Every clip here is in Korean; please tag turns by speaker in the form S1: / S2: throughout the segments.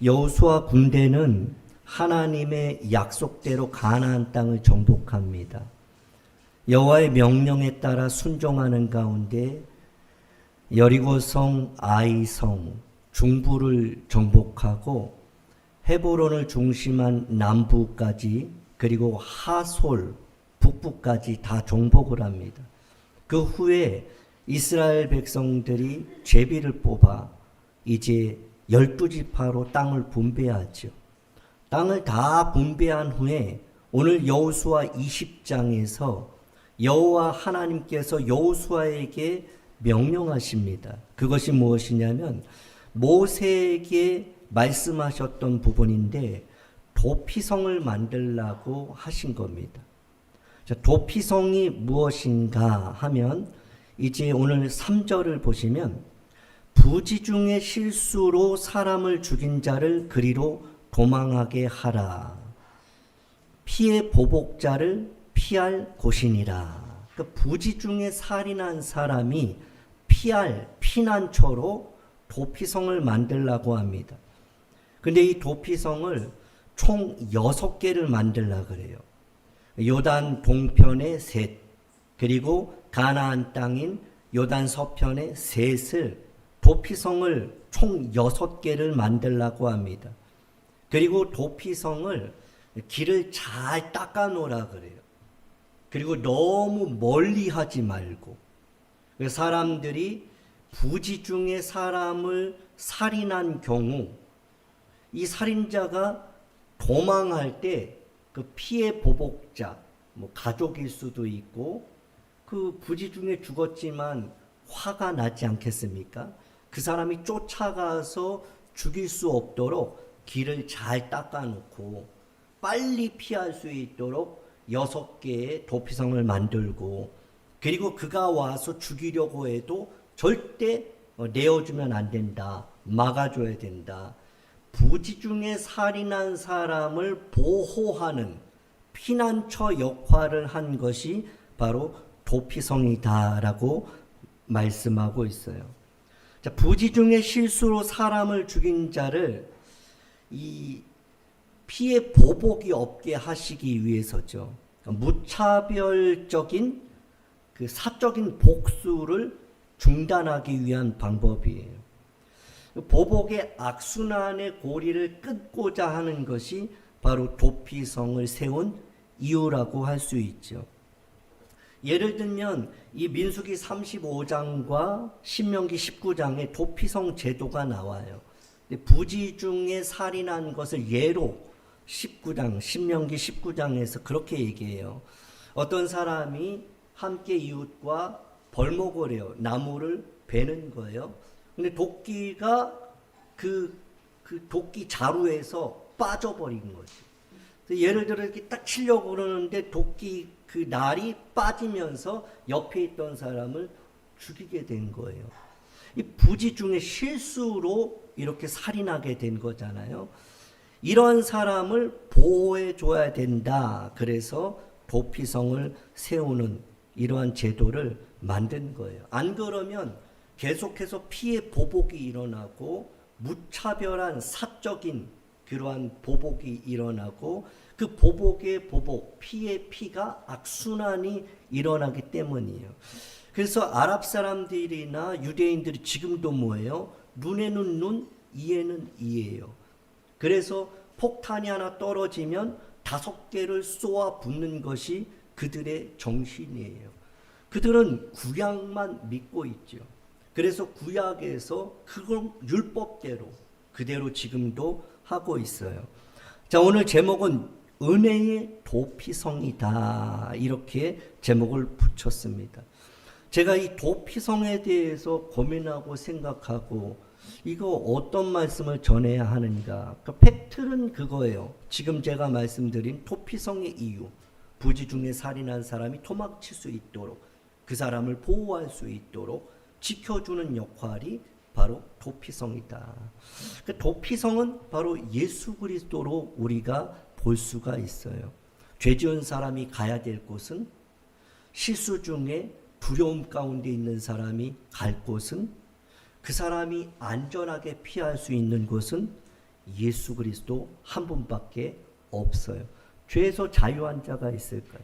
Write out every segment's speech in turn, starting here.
S1: 여호수아 군대는 하나님의 약속대로 가나안 땅을 정복합니다. 여호와의 명령에 따라 순종하는 가운데 여리고성, 아이성, 중부를 정복하고 헤브론을 중심한 남부까지 그리고 하솔, 북부까지 다 정복을 합니다. 그 후에 이스라엘 백성들이 제비를 뽑아 이제 12지파로 땅을 분배하죠. 땅을 다 분배한 후에 오늘 여호수아 20장에서 여호와 하나님께서 여호수아에게 명령하십니다. 그것이 무엇이냐면 모세에게 말씀하셨던 부분인데 도피성을 만들라고 하신 겁니다. 도피성이 무엇인가 하면 이제 오늘 3절을 보시면 부지 중에 실수로 사람을 죽인 자를 그리로 도망하게 하라. 피의 보복자를 피할 곳이니라. 그 부지 중에 살인한 사람이 피할 피난처로 도피성을 만들라고 합니다. 근데 이 도피성을 총 6개를 만들라 그래요. 요단 동편에 셋, 그리고 가나안 땅인 요단 서편에 셋을 도피성을 총 6개를 만들라고 합니다. 그리고 도피성을 길을 잘 닦아 놓으라 그래요. 그리고 너무 멀리 하지 말고 사람들이 부지 중에 사람을 살인한 경우 이 살인자가 도망할 때 그 피해 보복자, 가족일 수도 있고 그 부지 중에 죽었지만 화가 나지 않겠습니까? 그 사람이 쫓아가서 죽일 수 없도록 길을 잘 닦아놓고 빨리 피할 수 있도록 6개의 도피성을 만들고 그리고 그가 와서 죽이려고 해도 절대 내어주면 안 된다. 막아줘야 된다. 부지 중에 살인한 사람을 보호하는 피난처 역할을 한 것이 바로 도피성이다라고 말씀하고 있어요. 자, 부지 중에 실수로 사람을 죽인 자를 이 피해 보복이 없게 하시기 위해서죠. 무차별적인 그 사적인 복수를 중단하기 위한 방법이에요. 보복의 악순환의 고리를 끊고자 하는 것이 바로 도피성을 세운 이유라고 할 수 있죠. 예를 들면 이 민수기 35장과 신명기 19장에 도피성 제도가 나와요. 부지 중에 살인한 것을 예로 19장, 신명기 19장에서 그렇게 얘기해요. 어떤 사람이 함께 이웃과 벌목을 해요. 나무를 베는 거예요. 근데 도끼가 그 도끼 자루에서 빠져버린 거지. 예를 들어 이렇게 딱 치려고 그러는데 도끼 그 날이 빠지면서 옆에 있던 사람을 죽이게 된 거예요. 이 부지 중에 실수로 이렇게 살인하게 된 거잖아요. 이런 사람을 보호해 줘야 된다. 그래서 도피성을 세우는 이러한 제도를 만든 거예요. 안 그러면 계속해서 피해 보복이 일어나고 무차별한 사적인 그러한 보복이 일어나고 그 보복의 보복, 피의 피가 악순환이 일어나기 때문이에요. 그래서 아랍 사람들이나 유대인들이 지금도 뭐예요? 눈에는 눈, 이에는 이예요. 그래서 폭탄이 하나 떨어지면 5개를 쏘아 붙는 것이 그들의 정신이에요. 그들은 구약만 믿고 있죠. 그래서 구약에서 그걸 율법대로 그대로 지금도 하고 있어요. 자, 오늘 제목은 은혜의 도피성이다. 이렇게 제목을 붙였습니다. 제가 이 도피성에 대해서 고민하고 생각하고 이거 어떤 말씀을 전해야 하는가. 그 팩트는 그거예요. 지금 제가 말씀드린 도피성의 이유. 부지 중에 살인한 사람이 도망칠 수 있도록 그 사람을 보호할 수 있도록 지켜주는 역할이 바로 도피성이다. 그 도피성은 바로 예수 그리스도로 우리가 볼 수가 있어요. 죄 지은 사람이 가야 될 곳은, 실수 중에 두려움 가운데 있는 사람이 갈 곳은, 그 사람이 안전하게 피할 수 있는 곳은 예수 그리스도 한 분밖에 없어요. 죄에서 자유한 자가 있을까요?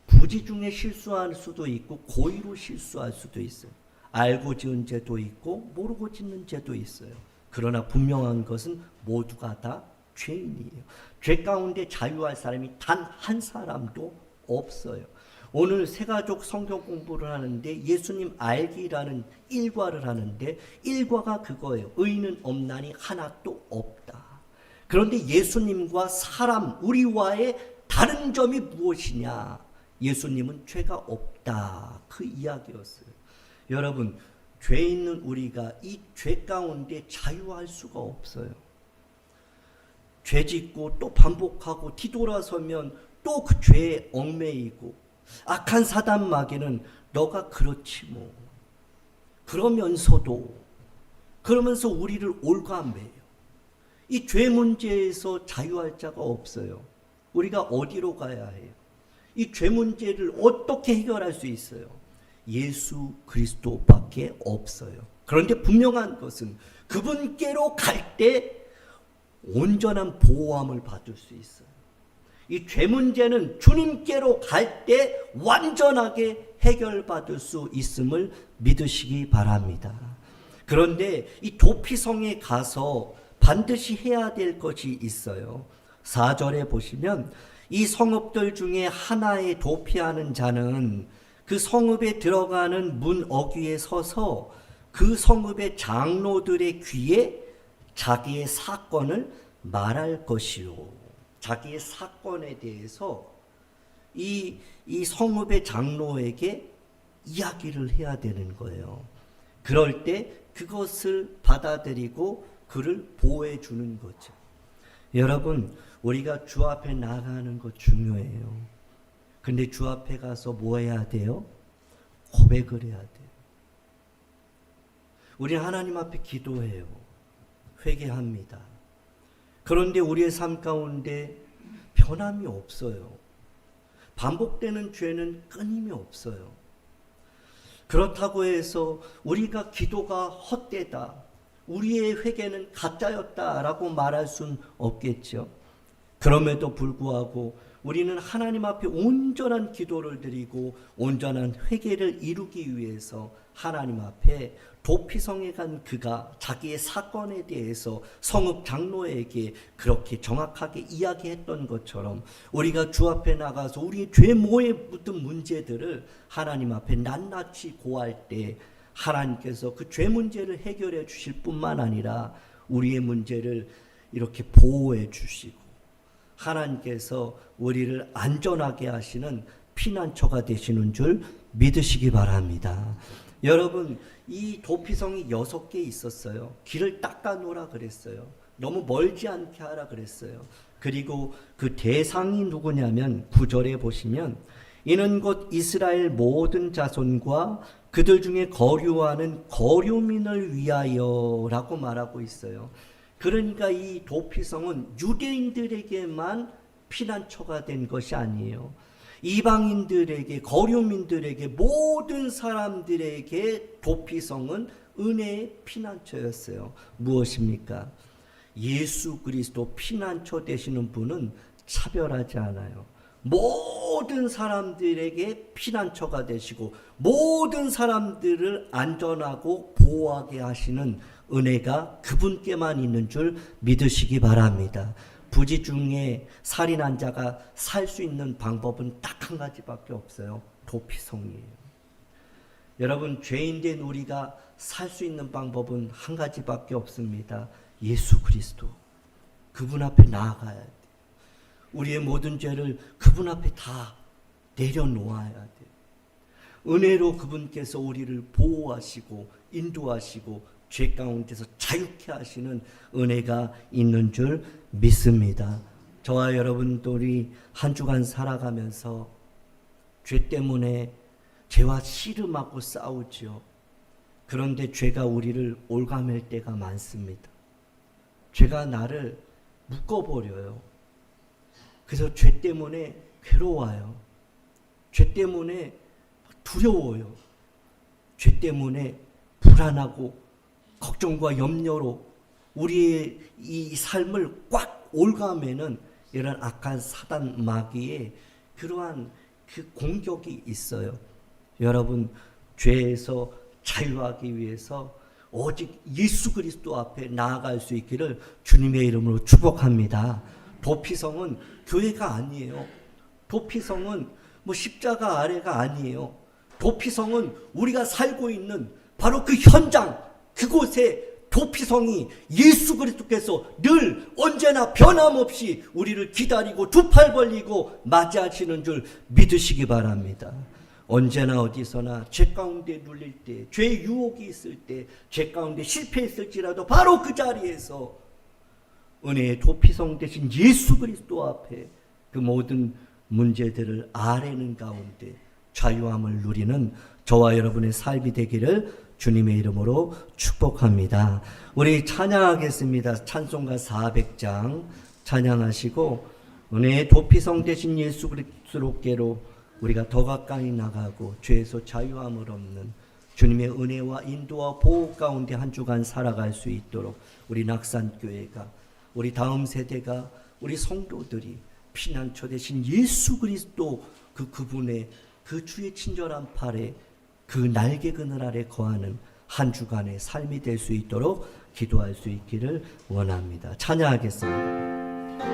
S1: 부지 중에 실수할 수도 있고 고의로 실수할 수도 있어요. 알고 지은 죄도 있고 모르고 짓는 죄도 있어요. 그러나 분명한 것은 모두가 다 죄인이에요. 죄 가운데 자유할 사람이 단 한 사람도 없어요. 오늘 새가족 성경 공부를 하는데 예수님 알기라는 일과를 하는데 일과가 그거예요. 의인은 없나니 하나도 없다. 그런데 예수님과 사람 우리와의 다른 점이 무엇이냐? 예수님은 죄가 없다. 그 이야기였어요. 여러분, 죄 있는 우리가 이 죄 가운데 자유할 수가 없어요. 죄 짓고 또 반복하고 뒤돌아서면 또 그 죄에 얽매이고 악한 사단 마귀는 너가 그렇지 뭐. 그러면서 우리를 올가매요. 이 죄 문제에서 자유할 자가 없어요. 우리가 어디로 가야 해요? 이 죄 문제를 어떻게 해결할 수 있어요? 예수 그리스도밖에 없어요. 그런데 분명한 것은 그분께로 갈 때 온전한 보호함을 받을 수 있어요. 이 죄 문제는 주님께로 갈 때 완전하게 해결받을 수 있음을 믿으시기 바랍니다. 그런데 이 도피성에 가서 반드시 해야 될 것이 있어요. 4절에 보시면 이 성읍들 중에 하나에 도피하는 자는 그 성읍에 들어가는 문 어귀에 서서 그 성읍의 장로들의 귀에 자기의 사건을 말할 것이요. 자기의 사건에 대해서 이 성읍의 장로에게 이야기를 해야 되는 거예요. 그럴 때 그것을 받아들이고 그를 보호해 주는 거죠. 여러분, 우리가 주 앞에 나가는 거 중요해요. 근데 주 앞에 가서 뭐 해야 돼요? 고백을 해야 돼요. 우리는 하나님 앞에 기도해요. 회개합니다. 그런데 우리의 삶 가운데 변함이 없어요. 반복되는 죄는 끊임이 없어요. 그렇다고 해서 우리가 기도가 헛되다, 우리의 회개는 가짜였다라고 말할 수는 없겠죠. 그럼에도 불구하고 우리는 하나님 앞에 온전한 기도를 드리고 온전한 회개를 이루기 위해서 하나님 앞에 도피성에 간 그가 자기의 사건에 대해서 성읍 장로에게 그렇게 정확하게 이야기했던 것처럼 우리가 주 앞에 나가서 우리의 죄모에 묻은 문제들을 하나님 앞에 낱낱이 고할 때 하나님께서 그 죄 문제를 해결해 주실 뿐만 아니라 우리의 문제를 이렇게 보호해 주시고 하나님께서 우리를 안전하게 하시는 피난처가 되시는 줄 믿으시기 바랍니다. 여러분, 이 도피성이 6개 있었어요. 길을 닦아 놓으라 그랬어요. 너무 멀지 않게 하라 그랬어요. 그리고 그 대상이 누구냐면 9절에 보시면 이는 곧 이스라엘 모든 자손과 그들 중에 거류하는 거류민을 위하여라고 말하고 있어요. 그러니까 이 도피성은 유대인들에게만 피난처가 된 것이 아니에요. 이방인들에게, 거류민들에게, 모든 사람들에게 도피성은 은혜의 피난처였어요. 무엇입니까? 예수 그리스도 피난처 되시는 분은 차별하지 않아요. 모든 사람들에게 피난처가 되시고 모든 사람들을 안전하고 보호하게 하시는 은혜가 그분께만 있는 줄 믿으시기 바랍니다. 부지 중에 살인한 자가 살 수 있는 방법은 딱 한 가지밖에 없어요. 도피성이에요. 여러분, 죄인된 우리가 살 수 있는 방법은 한 가지밖에 없습니다. 예수 그리스도. 그분 앞에 나아가야 돼요. 우리의 모든 죄를 그분 앞에 다 내려놓아야 돼요. 은혜로 그분께서 우리를 보호하시고 인도하시고 죄 가운데서 자유케 하시는 은혜가 있는 줄 믿습니다. 저와 여러분들이 한 주간 살아가면서 죄 때문에 죄와 씨름하고 싸우지요. 그런데 죄가 우리를 올가맬 때가 많습니다. 죄가 나를 묶어버려요. 그래서 죄 때문에 괴로워요. 죄 때문에 두려워요. 죄 때문에 불안하고 걱정과 염려로 우리의 이 삶을 꽉 올가매는 이런 악한 사단 마귀의 그러한 그 공격이 있어요. 여러분, 죄에서 자유하기 위해서 오직 예수 그리스도 앞에 나아갈 수 있기를 주님의 이름으로 축복합니다. 도피성은 교회가 아니에요. 도피성은 뭐 십자가 아래가 아니에요. 도피성은 우리가 살고 있는 바로 그 현장, 그곳에 도피성이 예수 그리스도께서 늘 언제나 변함없이 우리를 기다리고 두 팔 벌리고 맞이하시는 줄 믿으시기 바랍니다. 언제나 어디서나 죄 가운데 눌릴 때, 죄의 유혹이 있을 때, 죄 가운데 실패했을지라도 바로 그 자리에서 은혜의 도피성 되신 예수 그리스도 앞에 그 모든 문제들을 아뢰는 가운데 자유함을 누리는 저와 여러분의 삶이 되기를 주님의 이름으로 축복합니다. 우리 찬양하겠습니다. 찬송가 400장 찬양하시고 은혜의 도피성 되신 예수 그리스도께로 우리가 더 가까이 나가고 죄에서 자유함을 얻는 주님의 은혜와 인도와 보호 가운데 한 주간 살아갈 수 있도록 우리 낙산교회가, 우리 다음 세대가, 우리 성도들이 피난처 되신 예수 그리스도 그분의 그 주의 친절한 팔에 그 날개 그늘 아래 거하는 한 주간의 삶이 될 수 있도록 기도할 수 있기를 원합니다. 찬양하겠습니다.